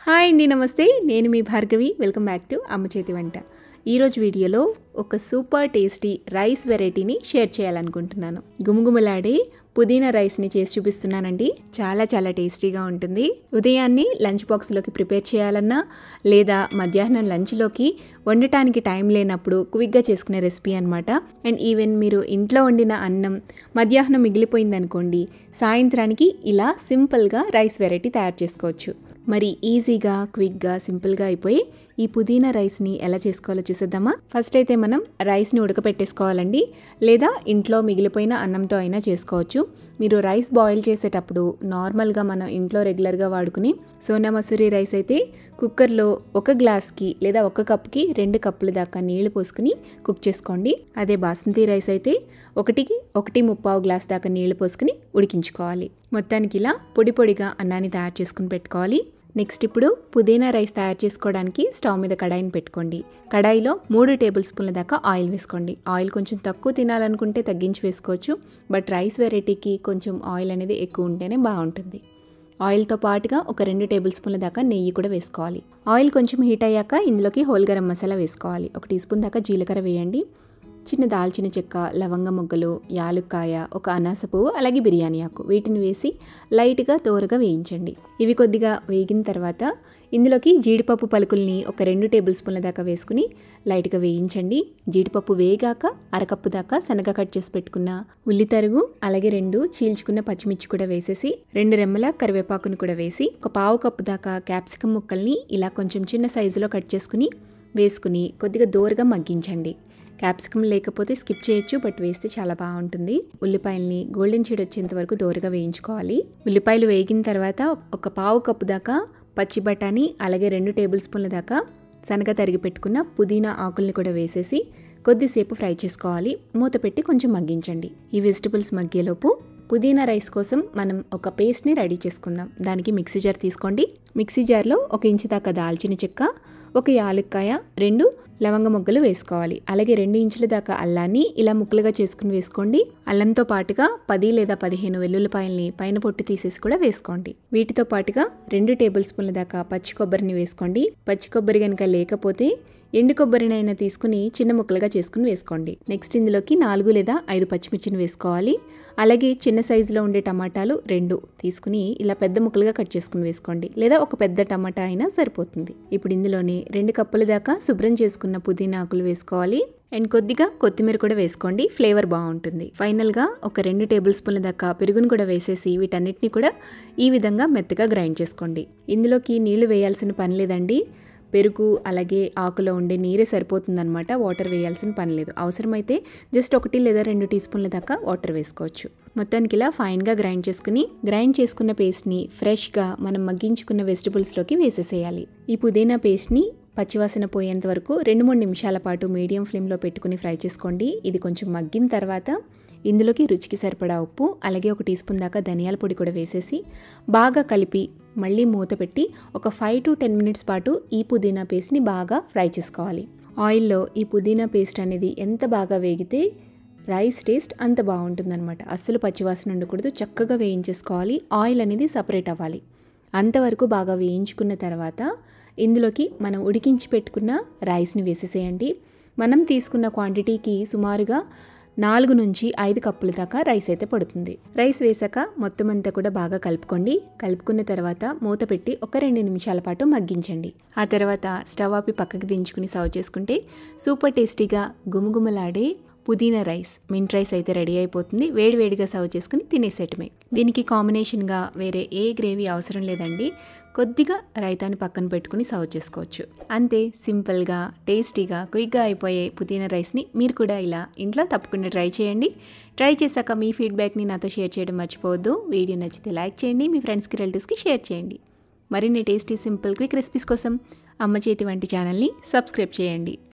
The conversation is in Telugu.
హాయ్ అండి, నమస్తే. నేను మీ భార్గవి. వెల్కమ్ బ్యాక్ టు అమ్మ చేతి వంట. ఈరోజు వీడియోలో ఒక సూపర్ టేస్టీ రైస్ వెరైటీని షేర్ చేయాలనుకుంటున్నాను. గుమగుమలాడే పుదీనా రైస్ని చేసి చూపిస్తున్నానండి. చాలా టేస్టీగా ఉంటుంది. ఉదయాన్నే లంచ్ బాక్స్లోకి ప్రిపేర్ చేయాలన్నా లేదా మధ్యాహ్నం లంచ్లోకి వండటానికి టైం లేనప్పుడు క్విక్గా చేసుకునే రెసిపీ అనమాట. అండ్ ఈవెన్ మీరు ఇంట్లో వండిన అన్నం మధ్యాహ్నం మిగిలిపోయిందనుకోండి, సాయంత్రానికి ఇలా సింపుల్గా రైస్ వెరైటీ తయారు చేసుకోవచ్చు. మరి ఈజీగా, క్విక్గా, సింపుల్గా అయిపోయి ఈ పుదీనా రైస్ని ఎలా చేసుకోవాలో చూసేద్దామా? ఫస్ట్ అయితే మనం రైస్ని ఉడకపెట్టేసుకోవాలండి. లేదా ఇంట్లో మిగిలిపోయిన అన్నంతో అయినా చేసుకోవచ్చు. మీరు రైస్ బాయిల్ చేసేటప్పుడు నార్మల్గా మనం ఇంట్లో రెగ్యులర్గా వాడుకుని సోనా మసూరి రైస్ అయితే కుక్కర్లో ఒక గ్లాస్కి లేదా ఒక కప్కి 2 కప్పుల దాకా నీళ్లు పోసుకుని కుక్ చేసుకోండి. అదే బాస్మతి రైస్ అయితే 1.25 గ్లాస్ దాకా నీళ్లు పోసుకుని ఉడికించుకోవాలి. మొత్తానికి ఇలా పొడిగా అన్నాన్ని తయారు చేసుకుని పెట్టుకోవాలి. నెక్స్ట్ ఇప్పుడు పుదీనా రైస్ తయారు చేసుకోవడానికి స్టవ్ మీద కడాయిని పెట్టుకోండి. కడాయిలో 3 టేబుల్ స్పూన్ల దాకా ఆయిల్ వేసుకోండి. ఆయిల్ కొంచెం తక్కువ తినాలనుకుంటే తగ్గించి వేసుకోవచ్చు. బట్ రైస్ వెరైటీకి కొంచెం ఆయిల్ అనేది ఎక్కువ ఉంటేనే బాగుంటుంది. ఆయిల్తో పాటుగా ఒక 2 టేబుల్ స్పూన్ల దాకా నెయ్యి కూడా వేసుకోవాలి. ఆయిల్ కొంచెం హీట్ అయ్యాక ఇందులోకి హోల్ గరం మసాలా వేసుకోవాలి. 1 టీ స్పూన్ దాకా జీలకర్ర వేయండి. చిన్న దాల్చిన చెక్క, లవంగ మొగ్గలు, యాలుక్కాయ, ఒక అనాస పువ్వు, అలాగే బిర్యానీ ఆకు, వీటిని వేసి లైట్గా దోరగా వేయించండి. ఇవి కొద్దిగా వేగిన తర్వాత ఇందులోకి జీడిపప్పు పలుకుల్ని ఒక 2 టేబుల్ స్పూన్ల దాకా వేసుకుని లైట్గా వేయించండి. జీడిపప్పు వేగాక అరకప్పు దాకా సన్నగా కట్ చేసి పెట్టుకున్న ఉల్లి తరుగు, అలాగే 2 చీల్చుకున్న పచ్చిమిర్చి కూడా వేసేసి 2 రెమ్మల కరివేపాకును కూడా వేసి ఒక పావు కప్పు దాకా క్యాప్సికం ముక్కల్ని ఇలా కొంచెం చిన్న సైజులో కట్ చేసుకుని వేసుకుని కొద్దిగా దోరగా మగ్గించండి. క్యాప్సికమ్ లేకపోతే స్కిప్ చేయొచ్చు, బట్ వేస్తే చాలా బాగుంటుంది. ఉల్లిపాయల్ని గోల్డెన్ షేడ్ వచ్చేంత వరకు దోరగా వేయించుకోవాలి. ఉల్లిపాయలు వేగిన తర్వాత ఒక పావు కప్పు దాకా పచ్చి బఠానీ, అలాగే 2 టేబుల్ స్పూన్ల దాకా సన్నగా తరిగి పెట్టుకున్న పుదీనా ఆకుల్ని కూడా వేసేసి కొద్దిసేపు ఫ్రై చేసుకోవాలి. మూత పెట్టి కొంచెం మగ్గించండి. ఈ వెజిటబుల్స్ మగ్గేలోపు పుదీనా రైస్ కోసం మనం ఒక పేస్ట్ని రెడీ చేసుకుందాం. దానికి మిక్సీ జార్ తీసుకోండి. మిక్సీ జార్లో 1 ఇంచు దాకా దాల్చిన చెక్క, 1 యాలుక్కాయ, 2 లవంగ మొగ్గలు వేసుకోవాలి. అలాగే 2 ఇంచుల దాకా అల్లాన్ని ఇలా ముక్కలుగా చేసుకుని వేసుకోండి. అల్లంతో పాటుగా 10 లేదా 15 వెల్లుల్లిపాయల్ని పైన పొట్టు తీసేసి కూడా వేసుకోండి. వీటితో పాటుగా 2 టేబుల్ స్పూన్ల దాకా పచ్చి కొబ్బరిని వేసుకోండి. పచ్చి కొబ్బరి కనుక లేకపోతే ఎండు కొబ్బరినైనా తీసుకుని చిన్న ముక్కలుగా చేసుకుని వేసుకోండి. నెక్స్ట్ ఇందులోకి 4 లేదా 5 పచ్చిమిర్చిని వేసుకోవాలి. అలాగే చిన్న సైజులో ఉండే టమాటాలు 2 తీసుకుని ఇలా పెద్ద ముక్కలుగా కట్ చేసుకుని వేసుకోండి. లేదా ఒక పెద్ద టమాటా అయినా సరిపోతుంది. ఇప్పుడు ఇందులోని 2 కప్పుల దాకా శుభ్రం చేసుకున్న పుదీనా ఆకులు వేసుకోవాలి. అండ్ కొద్దిగా కొత్తిమీర కూడా వేసుకోండి, ఫ్లేవర్ బాగుంటుంది. ఫైనల్గా ఒక 2 టేబుల్ స్పూన్ల దాకా పెరుగును కూడా వేసేసి వీటన్నిటిని కూడా ఈ విధంగా మెత్తగా గ్రైండ్ చేసుకోండి. ఇందులోకి నీళ్లు వేయాల్సిన పని లేదండి. పెరుగు అలాగే ఆకులో ఉండే నీరే సరిపోతుందన్నమాట. వాటర్ వేయాల్సిన పని లేదు. అవసరమైతే జస్ట్ 1 లేదా 2 టీ స్పూన్ల దాకా వాటర్ వేసుకోవచ్చు. మొత్తానికి ఇలా ఫైన్గా గ్రైండ్ చేసుకున్న పేస్ట్ని ఫ్రెష్గా మనం మగ్గించుకున్న వెజిటబుల్స్లోకి వేసేసేయాలి. ఈ పుదీనా పేస్ట్ని పచ్చివాసన పోయేంత వరకు 2-3 నిమిషాల పాటు మీడియం ఫ్లేమ్లో పెట్టుకుని ఫ్రై చేసుకోండి. ఇది కొంచెం మగ్గిన తర్వాత ఇందులోకి రుచికి సరిపడా ఉప్పు, అలాగే 1 టీ స్పూన్ దాకా ధనియాల పొడి కూడా వేసేసి బాగా కలిపి మళ్ళీ మూత పెట్టి ఒక 5 to 10 మినిట్స్ పాటు ఈ పుదీనా పేస్ట్ని బాగా ఫ్రై చేసుకోవాలి. ఆయిల్లో ఈ పుదీనా పేస్ట్ అనేది ఎంత బాగా వేగితే రైస్ టేస్ట్ అంత బాగుంటుందన్నమాట. అస్సలు పచ్చివాసన ఉండకూడదు, చక్కగా వేయించేసుకోవాలి. ఆయిల్ అనేది సపరేట్ అవ్వాలి. అంతవరకు బాగా వేయించుకున్న తర్వాత ఇందులోకి మనం ఉడికించి పెట్టుకున్న రైస్ని వేసేసేయండి. మనం తీసుకున్న క్వాంటిటీకి సుమారుగా 4 నుంచి 5 కప్పుల దాకా రైస్ అయితే పడుతుంది. రైస్ వేసాక మొత్తం అంతా కూడా బాగా కలుపుకోండి. కలుపుకున్న తర్వాత మూత పెట్టి ఒక 2 నిమిషాల పాటు మగ్గించండి. ఆ తర్వాత స్టవ్ ఆపి పక్కకి దించుకుని సర్వ్ చేసుకుంటే సూపర్ టేస్టీగా గుమగుమలాడే పుదీనా రైస్, మింట్ రైస్ అయితే రెడీ అయిపోతుంది. వేడివేడిగా సర్వ్ చేసుకుని తినేసేయటమే. దీనికి కాంబినేషన్గా వేరే ఏ గ్రేవీ అవసరం లేదండి. కొద్దిగా రైతాని పక్కన పెట్టుకుని సర్వ్ చేసుకోవచ్చు. అంతే, సింపుల్గా, టేస్టీగా, క్విక్గా అయిపోయే పుదీనా రైస్ని మీరు కూడా ఇలా ఇంట్లో తప్పకుండా ట్రై చేయండి. ట్రై చేశాక మీ ఫీడ్బ్యాక్ని నాతో షేర్ చేయడం మర్చిపోవద్దు. వీడియో నచ్చితే లైక్ చేయండి, మీ ఫ్రెండ్స్కి, రిలేటివ్స్కి షేర్ చేయండి. మరిన్ని టేస్టీ, సింపుల్, క్విక్ రెసిపీస్ కోసం అమ్మ చేతి వంటి ఛానల్ని సబ్స్క్రైబ్ చేయండి.